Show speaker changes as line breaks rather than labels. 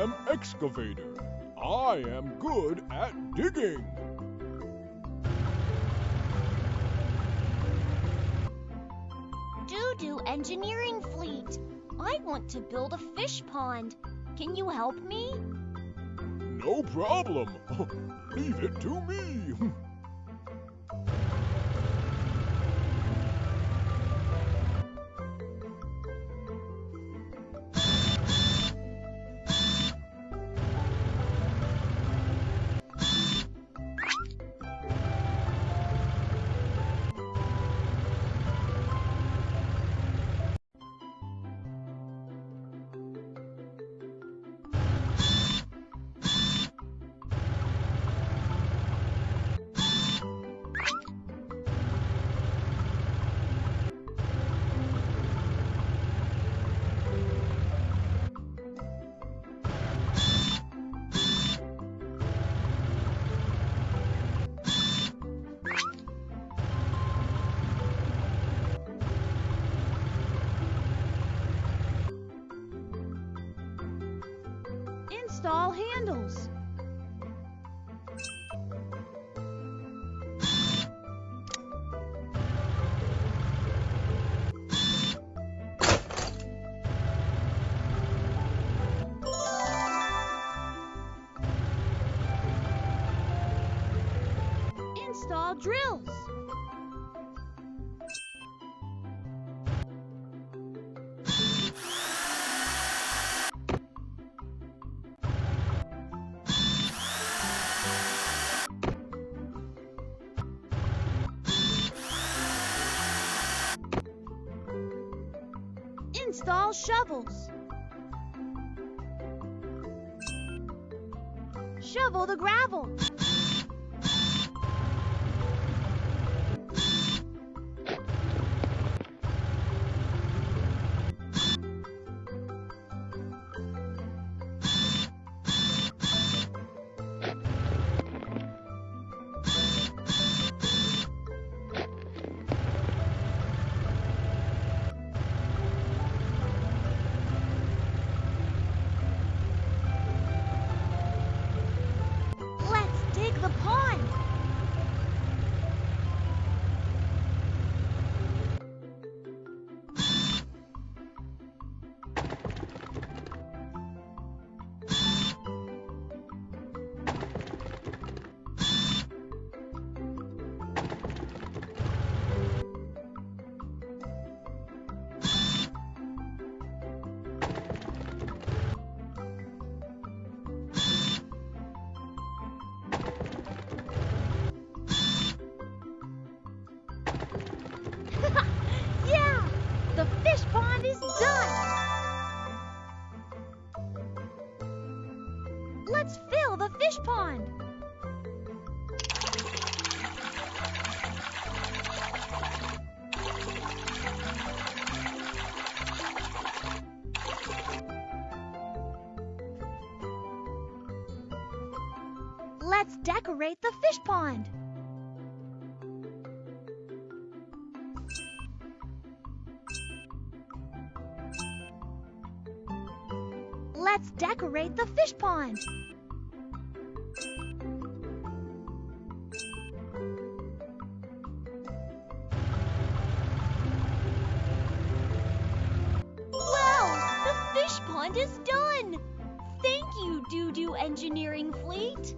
am Excavator. I am good at digging.
Doo-doo engineering fleet. I want to build a fish pond. Can you help me?
No problem. Leave it to me.
Install handles. Install drills. Install shovels. Shovel the gravel. The pond. Yeah! The fish pond is done! Let's fill the fish pond! Let's decorate the fish pond! Let's decorate the fish pond. Wow, the fish pond is done! Thank you, Doo-doo Engineering Fleet.